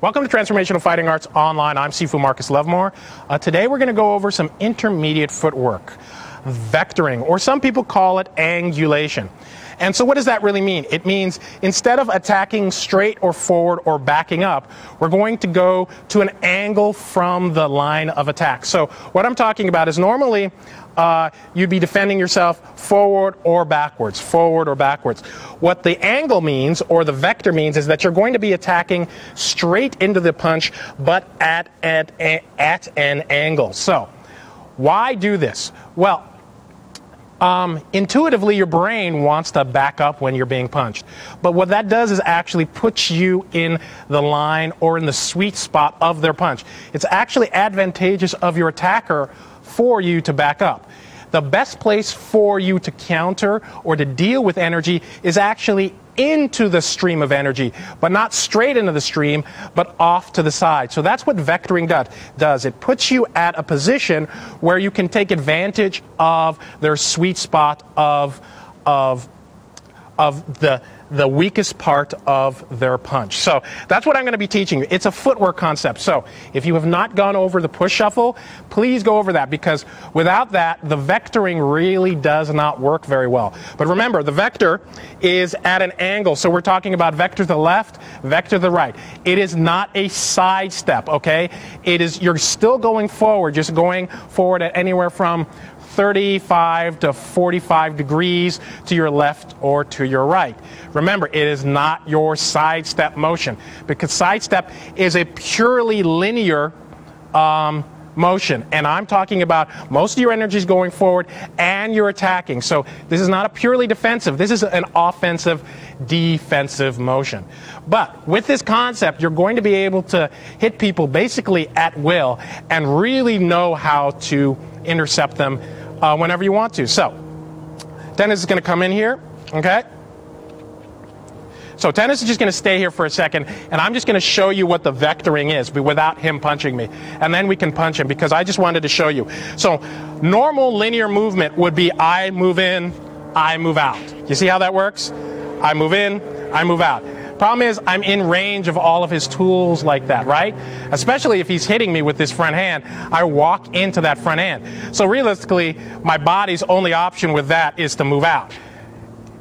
Welcome to Transformational Fighting Arts Online. I'm Sifu Marcus Lovemore. Today we're going to go over some intermediate footwork, vectoring, or some people call it angulation. And so what does that really mean? It means instead of attacking straight or forward or backing up, we're going to go to an angle from the line of attack. So what I'm talking about is normally you'd be defending yourself forward or backwards, forward or backwards. What the angle means, or the vector means, is that you're going to be attacking straight into the punch, but at an angle. So why do this? Well, intuitively, your brain wants to back up when you're being punched. But what that does is actually puts you in the line or in the sweet spot of their punch. It's actually advantageous of your attacker for you to back up. The best place for you to counter or to deal with energy is actually into the stream of energy, but not straight into the stream, but off to the side. So that's what vectoring does. It puts you at a position where you can take advantage of their sweet spot of the weakest part of their punch. So that's what I'm going to be teaching you. It's a footwork concept. So if you have not gone over the push shuffle, please go over that, because without that, the vectoring really does not work very well. But remember, the vector is at an angle. So we're talking about vector to the left, vector to the right. It is not a side step, okay? It is, you're still going forward, just going forward at anywhere from 35 to 45 degrees to your left or to your right. Remember, it is not your sidestep motion, because sidestep is a purely linear motion, and I'm talking about most of your energy is going forward and you're attacking. So this is not a purely defensive, this is an offensive defensive motion. But with this concept, you're going to be able to hit people basically at will and really know how to intercept them whenever you want to. So Dennis is going to come in here, okay? So Dennis is just going to stay here for a second, and I'm just going to show you what the vectoring is, but without him punching me. And then we can punch him, because I just wanted to show you. So normal linear movement would be I move in, I move out. You see how that works? I move in, I move out. Problem is, I'm in range of all of his tools like that, right? Especially if he's hitting me with this front hand, I walk into that front hand. So realistically, my body's only option with that is to move out.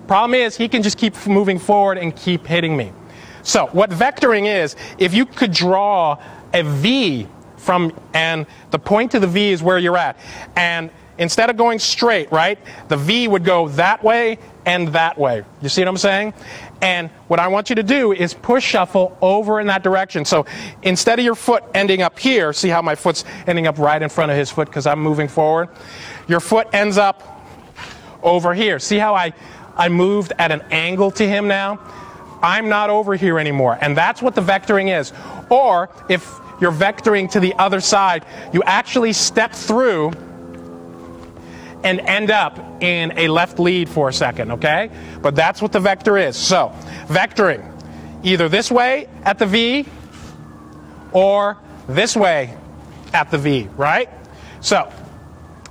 Problem is, he can just keep moving forward and keep hitting me. So what vectoring is, if you could draw a V from, and the point to the V is where you're at, and instead of going straight, right, the V would go that way and that way. You see what I'm saying? And what I want you to do is push shuffle over in that direction. So instead of your foot ending up here, see how my foot's ending up right in front of his foot because I'm moving forward? Your foot ends up over here. See how I moved at an angle to him now? I'm not over here anymore. And that's what the vectoring is. Or if you're vectoring to the other side, you actually step through and end up in a left lead for a second, okay? But that's what the vector is. So, vectoring, either this way at the V, or this way at the V, right? So,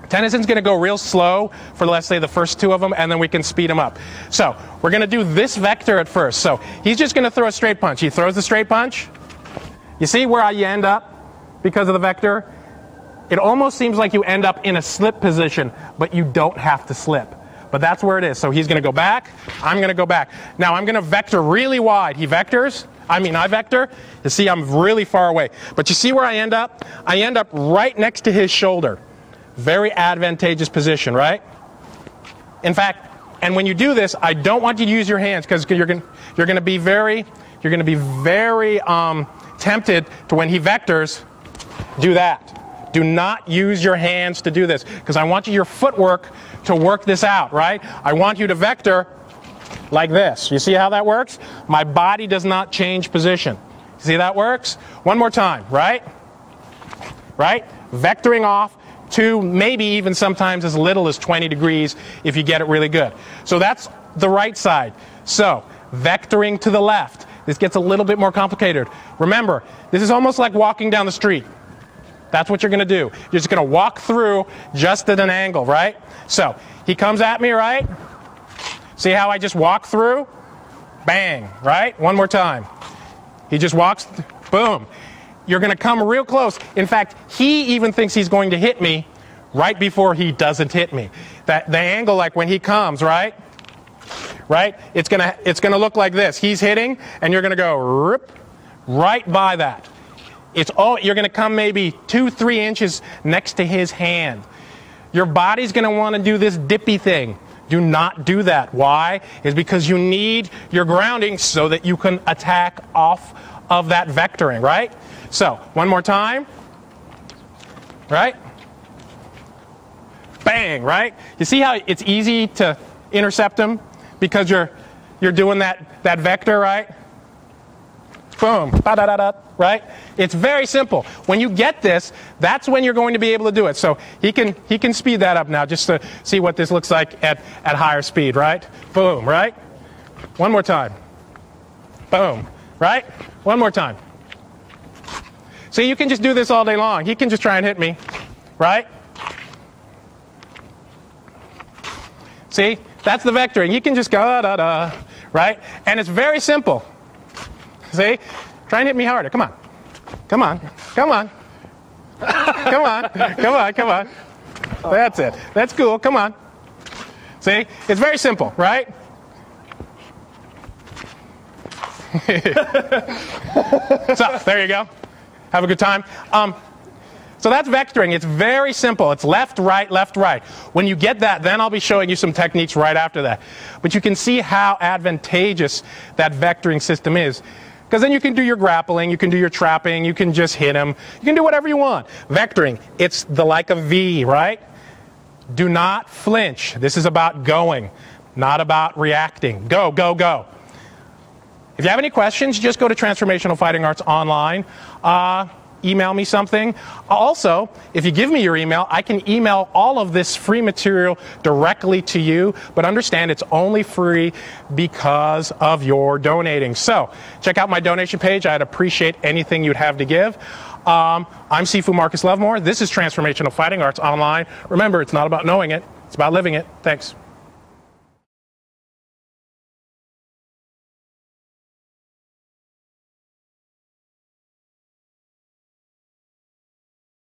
Tennyson's going to go real slow for, let's say, the first two of them, and then we can speed them up. So, we're going to do this vector at first. So, he's just going to throw a straight punch. He throws the straight punch. You see where you end up because of the vector? It almost seems like you end up in a slip position, but you don't have to slip. But that's where it is. So he's going to go back, I'm going to go back. Now I'm going to vector really wide. He vectors, I vector. You see, I'm really far away. But you see where I end up? I end up right next to his shoulder. Very advantageous position, right? In fact, and when you do this, I don't want you to use your hands, because you're going to be very tempted to, when he vectors, do that. Do not use your hands to do this, because I want your footwork to work this out, right? I want you to vector like this. You see how that works? My body does not change position. See how that works? One more time, right? Right? Vectoring off to maybe even sometimes as little as 20 degrees if you get it really good. So that's the right side. So, vectoring to the left. This gets a little bit more complicated. Remember, this is almost like walking down the street. That's what you're going to do. You're just going to walk through just at an angle, right? So, he comes at me, right? See how I just walk through? Bang, right? One more time. He just walks, Boom. You're going to come real close. In fact, he even thinks he's going to hit me right before he doesn't hit me. The angle, like when he comes, right? Right? It's gonna look like this. He's hitting, and you're going to go rip right by that. You're going to come maybe 2-3 inches next to his hand. Your body's going to want to do this dippy thing. Do not do that. Why? Is because you need your grounding so that you can attack off of that vectoring, right? So, one more time. Right? Bang, right? You see how it's easy to intercept him because you're doing that vector, right? Boom, da-da-da-da, right? It's very simple. When you get this, that's when you're going to be able to do it. So he can speed that up now just to see what this looks like at higher speed, right? Boom, right? One more time. Boom, right? One more time. See, you can just do this all day long. He can just try and hit me, right? See, that's the vectoring. You can just go da-da, right? And it's very simple. See? Try and hit me harder. Come on. Come on. Come on. Come on. Come on. Come on. That's it. That's cool. Come on. See? It's very simple, right? So, there you go. Have a good time. So that's vectoring. It's very simple. It's left, right, left, right. When you get that, then I'll be showing you some techniques right after that. But you can see how advantageous that vectoring system is. Because then you can do your grappling, you can do your trapping, you can just hit him. You can do whatever you want. Vectoring, it's like a V, right? Do not flinch. This is about going, not about reacting. Go, go, go. If you have any questions, just go to Transformational Fighting Arts online. Email me something. Also, if you give me your email, I can email all of this free material directly to you, but understand it's only free because of your donating. So, check out my donation page. I'd appreciate anything you'd have to give. I'm Sifu Marcus Lovemore. This is Transformational Fighting Arts Online. Remember, it's not about knowing it, it's about living it. Thanks.